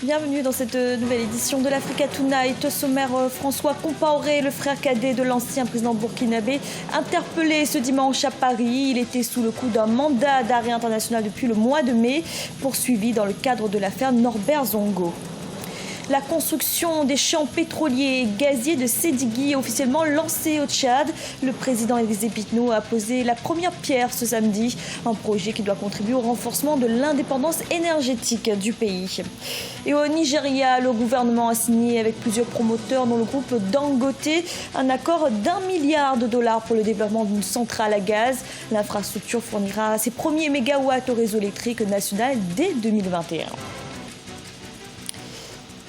Bienvenue dans cette nouvelle édition de l'Africa Tonight. Au sommaire, François Compaoré, le frère cadet de l'ancien président burkinabé, interpellé ce dimanche à Paris. Il était sous le coup d'un mandat d'arrêt international depuis le mois de mai, poursuivi dans le cadre de l'affaire Norbert Zongo. La construction des champs pétroliers et gaziers de Sédigui est officiellement lancée au Tchad. Le président Élisée Pitno a posé la première pierre ce samedi, un projet qui doit contribuer au renforcement de l'indépendance énergétique du pays. Et au Nigeria, le gouvernement a signé avec plusieurs promoteurs dont le groupe Dangote un accord d'1 milliard de dollars pour le développement d'une centrale à gaz. L'infrastructure fournira ses premiers mégawatts au réseau électrique national dès 2021.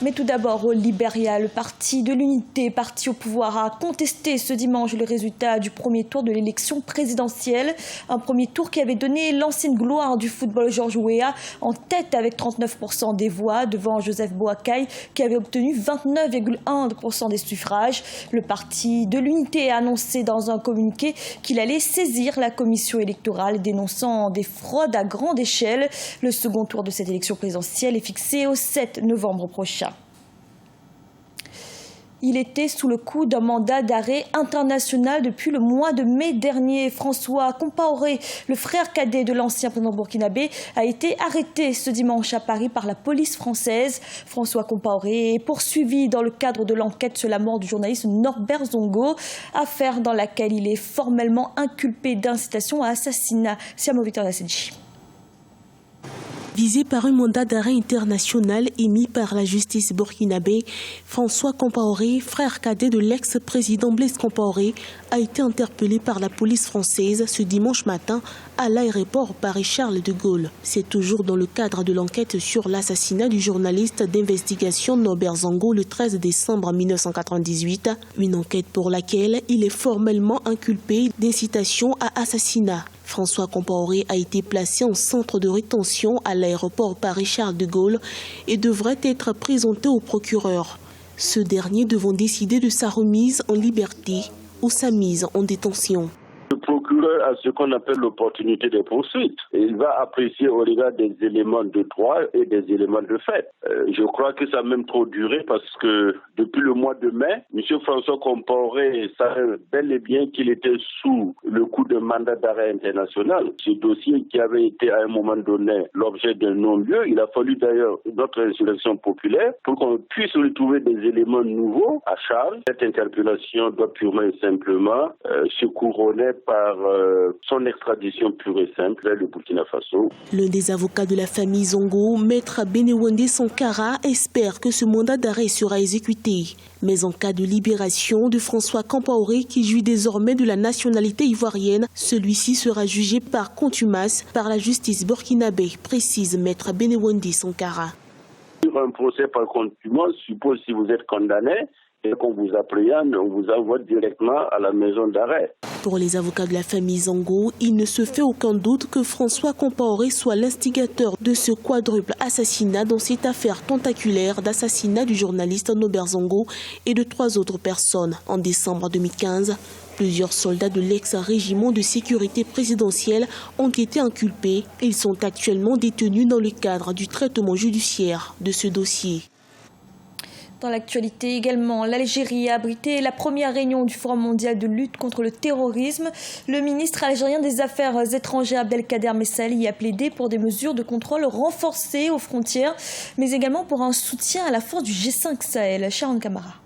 Mais tout d'abord, au Libéria, le parti de l'Unité, parti au pouvoir, a contesté ce dimanche le résultat du premier tour de l'élection présidentielle. Un premier tour qui avait donné l'ancienne gloire du football George Weah en tête avec 39% des voix devant Joseph Boakai qui avait obtenu 29,1% des suffrages. Le parti de l'Unité a annoncé dans un communiqué qu'il allait saisir la commission électorale dénonçant des fraudes à grande échelle. Le second tour de cette élection présidentielle est fixé au 7 novembre prochain. Il était sous le coup d'un mandat d'arrêt international depuis le mois de mai dernier. François Compaoré, le frère cadet de l'ancien président burkinabé, a été arrêté ce dimanche à Paris par la police française. François Compaoré est poursuivi dans le cadre de l'enquête sur la mort du journaliste Norbert Zongo, affaire dans laquelle il est formellement inculpé d'incitation à assassinat. Siamo Victor Nassedji. Visé par un mandat d'arrêt international émis par la justice burkinabé, François Compaoré, frère cadet de l'ex-président Blaise Compaoré, a été interpellé par la police française ce dimanche matin à l'aéroport Paris-Charles de Gaulle. C'est toujours dans le cadre de l'enquête sur l'assassinat du journaliste d'investigation Norbert Zongo le 13 décembre 1998, une enquête pour laquelle il est formellement inculpé d'incitation à assassinat. François Compaoré a été placé en centre de rétention à l'aéroport Paris-Charles de Gaulle et devrait être présenté au procureur. Ce dernier devant décider de sa remise en liberté ou sa mise en détention. Le procureur a ce qu'on appelle l'opportunité des poursuites. Et il va apprécier au regard des éléments de droit et des éléments de fait. Je crois que ça a même trop duré parce que depuis le mois de mai, M. François Compaoré savait bel et bien qu'il était sous le coup d'un mandat d'arrêt international. Ce dossier qui avait été à un moment donné l'objet d'un non-lieu, il a fallu d'ailleurs notre insurrection populaire pour qu'on puisse retrouver des éléments nouveaux à charge. Cette interpellation doit purement et simplement se couronner par son extradition pure et simple vers le Burkina Faso. L'un des avocats de la famille Zongo, maître Benewende Sankara, espère que ce mandat d'arrêt sera exécuté. Mais en cas de libération de François Compaoré, qui jouit désormais de la nationalité ivoirienne, celui-ci sera jugé par contumace par la justice burkinabé, précise maître Benewende Sankara. Un procès par contumace suppose si vous êtes condamné et qu'on vous appréhende, on vous envoie directement à la maison d'arrêt. Pour les avocats de la famille Zongo, il ne se fait aucun doute que François Compaoré soit l'instigateur de ce quadruple assassinat dans cette affaire tentaculaire d'assassinat du journaliste Norbert Zongo et de 3 autres personnes. En décembre 2015, plusieurs soldats de l'ex-régiment de sécurité présidentielle ont été inculpés. Ils sont actuellement détenus dans le cadre du traitement judiciaire de ce dossier. Dans l'actualité également, l'Algérie a abrité la première réunion du Forum mondial de lutte contre le terrorisme. Le ministre algérien des Affaires étrangères Abdelkader Messali a plaidé pour des mesures de contrôle renforcées aux frontières, mais également pour un soutien à la force du G5 Sahel. Sharon Kamara.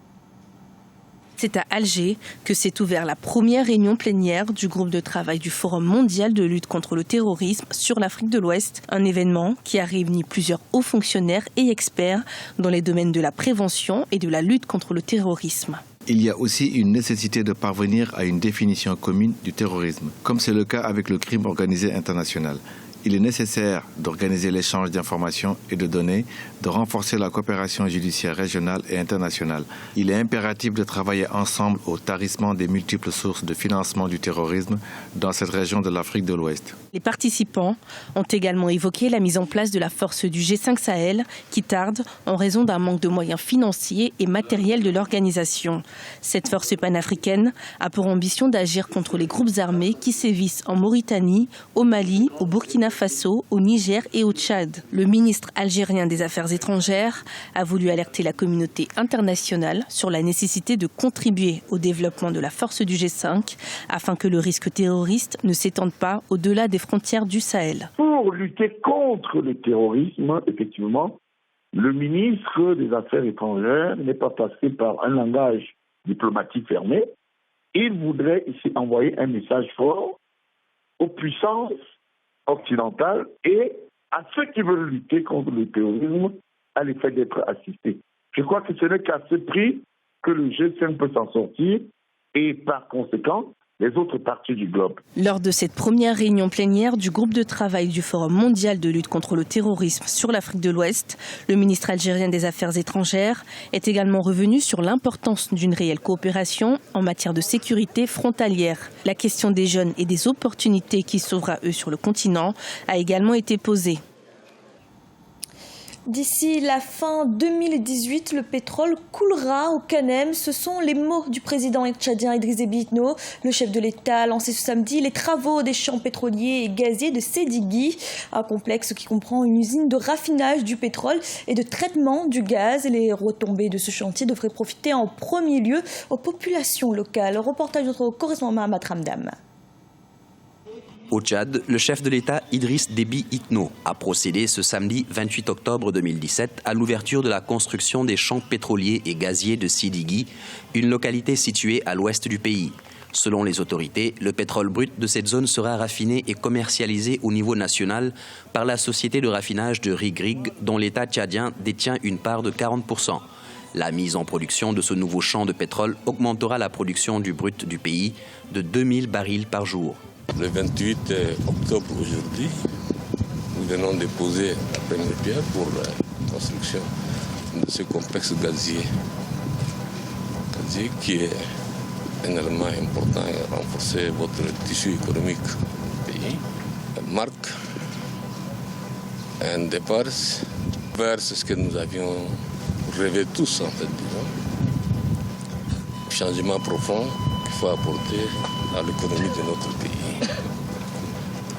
C'est à Alger que s'est ouverte la première réunion plénière du groupe de travail du Forum mondial de lutte contre le terrorisme sur l'Afrique de l'Ouest. Un événement qui a réuni plusieurs hauts fonctionnaires et experts dans les domaines de la prévention et de la lutte contre le terrorisme. Il y a aussi une nécessité de parvenir à une définition commune du terrorisme, comme c'est le cas avec le crime organisé international. Il est nécessaire d'organiser l'échange d'informations et de données, de renforcer la coopération judiciaire régionale et internationale. Il est impératif de travailler ensemble au tarissement des multiples sources de financement du terrorisme dans cette région de l'Afrique de l'Ouest. Les participants ont également évoqué la mise en place de la force du G5 Sahel qui tarde en raison d'un manque de moyens financiers et matériels de l'organisation. Cette force panafricaine a pour ambition d'agir contre les groupes armés qui sévissent en Mauritanie, au Mali, au Burkina Faso, au Niger et au Tchad. Le ministre algérien des Affaires étrangères a voulu alerter la communauté internationale sur la nécessité de contribuer au développement de la force du G5 afin que le risque terroriste ne s'étende pas au-delà des frontières du Sahel. Pour lutter contre le terrorisme, effectivement, le ministre des Affaires étrangères n'est pas passé par un langage diplomatique fermé. Il voudrait ici envoyer un message fort aux puissances occidentales et à ceux qui veulent lutter contre le terrorisme à l'effet d'être assistés. Je crois que ce n'est qu'à ce prix que le G5 peut s'en sortir et par conséquent, les autres parties du globe. Lors de cette première réunion plénière du groupe de travail du Forum mondial de lutte contre le terrorisme sur l'Afrique de l'Ouest, le ministre algérien des Affaires étrangères est également revenu sur l'importance d'une réelle coopération en matière de sécurité frontalière. La question des jeunes et des opportunités qui s'ouvrent à eux sur le continent a également été posée. D'ici la fin 2018, le pétrole coulera au Canem. Ce sont les mots du président tchadien Idriss Déby Itno. Le chef de l'État a lancé ce samedi les travaux des champs pétroliers et gaziers de Sédigui, un complexe qui comprend une usine de raffinage du pétrole et de traitement du gaz. Et les retombées de ce chantier devraient profiter en premier lieu aux populations locales. Reportage de notre correspondant Mahamat Ramdam. Au Tchad, le chef de l'État Idriss Déby Itno a procédé ce samedi 28 octobre 2017 à l'ouverture de la construction des champs pétroliers et gaziers de Sédigui, une localité située à l'ouest du pays. Selon les autorités, le pétrole brut de cette zone sera raffiné et commercialisé au niveau national par la société de raffinage de Rigrig, dont l'État tchadien détient une part de 40%. La mise en production de ce nouveau champ de pétrole augmentera la production du brut du pays de 2000 barils par jour. Le 28 octobre aujourd'hui, nous venons de déposer la première pierre pour la construction de ce complexe gazier qui est un élément important à renforcer votre tissu économique du pays. Elle marque un départ vers ce que nous avions rêvé tous en fait, disons. Changement profond qu'il faut apporter à l'économie de notre pays.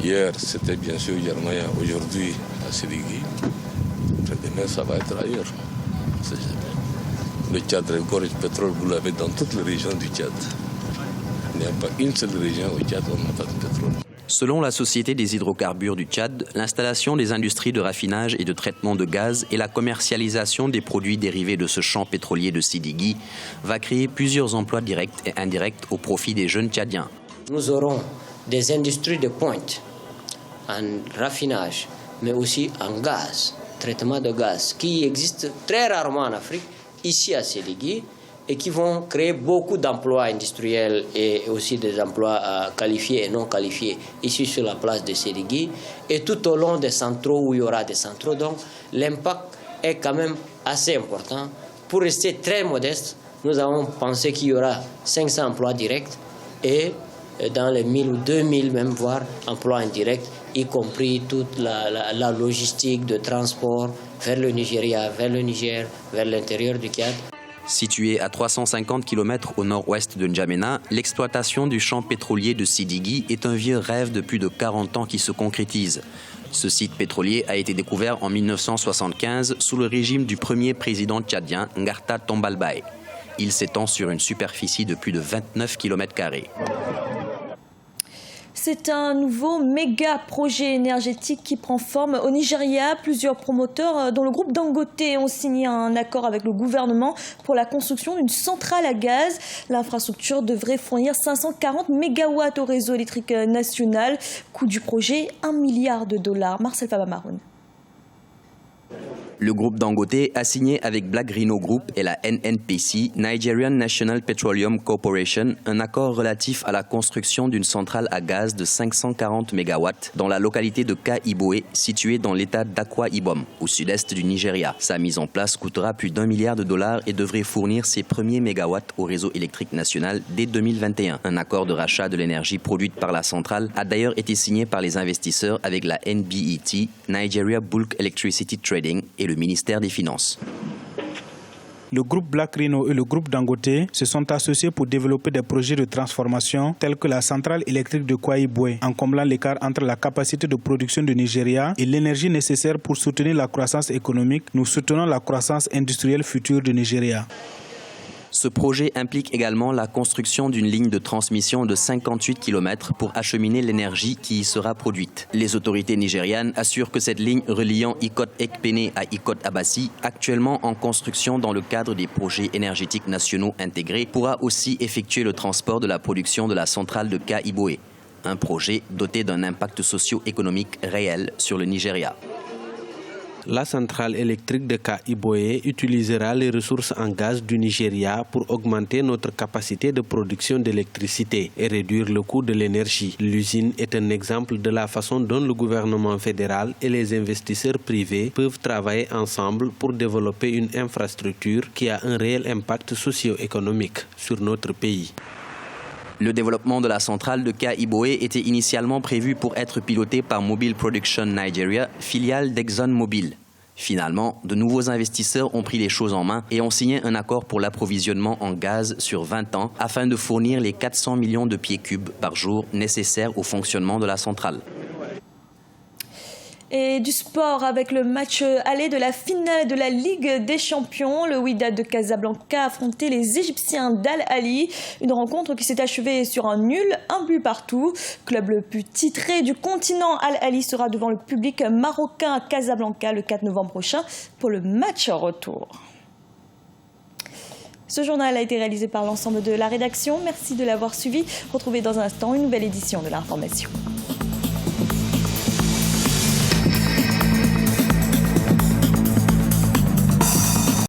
Hier, c'était bien sûr Yarmaya, aujourd'hui à Sédigui. Demain, ça va être ailleurs. Le Tchad regorge de pétrole, vous l'avez dans toutes les régions du Tchad. Il n'y a pas une seule région au Tchad où on n'a pas de pétrole. Selon la Société des hydrocarbures du Tchad, l'installation des industries de raffinage et de traitement de gaz et la commercialisation des produits dérivés de ce champ pétrolier de Sédigui va créer plusieurs emplois directs et indirects au profit des jeunes Tchadiens. Nous aurons des industries de pointe en raffinage, mais aussi en gaz, traitement de gaz, qui existent très rarement en Afrique, ici à Sédigui, et qui vont créer beaucoup d'emplois industriels et aussi des emplois qualifiés et non qualifiés ici sur la place de Sédigui et tout au long des centraux où il y aura des centraux. Donc l'impact est quand même assez important. Pour rester très modeste, nous avons pensé qu'il y aura 500 emplois directs et dans les 1000 ou 2000 même, voire emplois indirects, y compris toute la logistique de transport vers le Nigeria, vers le Niger, vers l'intérieur du Tchad. Situé à 350 km au nord-ouest de N'Djamena, l'exploitation du champ pétrolier de Sédigui est un vieux rêve de plus de 40 ans qui se concrétise. Ce site pétrolier a été découvert en 1975 sous le régime du premier président tchadien, Ngarta Tombalbaye. Il s'étend sur une superficie de plus de 29 km². C'est un nouveau méga projet énergétique qui prend forme au Nigeria. Plusieurs promoteurs, dont le groupe Dangote, ont signé un accord avec le gouvernement pour la construction d'une centrale à gaz. L'infrastructure devrait fournir 540 mégawatts au réseau électrique national. Coût du projet, $1 milliard. Marcel Fabamaroun. Le groupe Dangote a signé avec Black Rhino Group et la NNPC, Nigerian National Petroleum Corporation, un accord relatif à la construction d'une centrale à gaz de 540 MW dans la localité de Ka-Iboe, située dans l'état d'Akwa Ibom, au sud-est du Nigeria. Sa mise en place coûtera plus d'$1 milliard et devrait fournir ses premiers mégawatts au réseau électrique national dès 2021. Un accord de rachat de l'énergie produite par la centrale a d'ailleurs été signé par les investisseurs avec la NBET, Nigeria Bulk Electricity Trading, et le ministère des Finances. Le groupe Black Rhino et le groupe Dangote se sont associés pour développer des projets de transformation tels que la centrale électrique de Kwaibwe, en comblant l'écart entre la capacité de production du Nigeria et l'énergie nécessaire pour soutenir la croissance économique. Nous soutenons la croissance industrielle future du Nigeria. Ce projet implique également la construction d'une ligne de transmission de 58 km pour acheminer l'énergie qui y sera produite. Les autorités nigérianes assurent que cette ligne reliant Ikot-Ekpene à Ikot-Abassi, actuellement en construction dans le cadre des projets énergétiques nationaux intégrés, pourra aussi effectuer le transport de la production de la centrale de Ka-Iboe, un projet doté d'un impact socio-économique réel sur le Nigeria. La centrale électrique de Ka-Iboe utilisera les ressources en gaz du Nigeria pour augmenter notre capacité de production d'électricité et réduire le coût de l'énergie. L'usine est un exemple de la façon dont le gouvernement fédéral et les investisseurs privés peuvent travailler ensemble pour développer une infrastructure qui a un réel impact socio-économique sur notre pays. Le développement de la centrale de Ka-Iboe était initialement prévu pour être piloté par Mobile Production Nigeria, filiale d'ExxonMobil. Finalement, de nouveaux investisseurs ont pris les choses en main et ont signé un accord pour l'approvisionnement en gaz sur 20 ans afin de fournir les 400 millions de pieds cubes par jour nécessaires au fonctionnement de la centrale. Et du sport avec le match aller de la finale de la Ligue des Champions. Le Wydad de Casablanca a affronté les Égyptiens d'Al Ahly. Une rencontre qui s'est achevée sur un nul, un but partout. Club le plus titré du continent, Al Ahly sera devant le public marocain à Casablanca le 4 novembre prochain pour le match retour. Ce journal a été réalisé par l'ensemble de la rédaction. Merci de l'avoir suivi. Retrouvez dans un instant une nouvelle édition de l'information.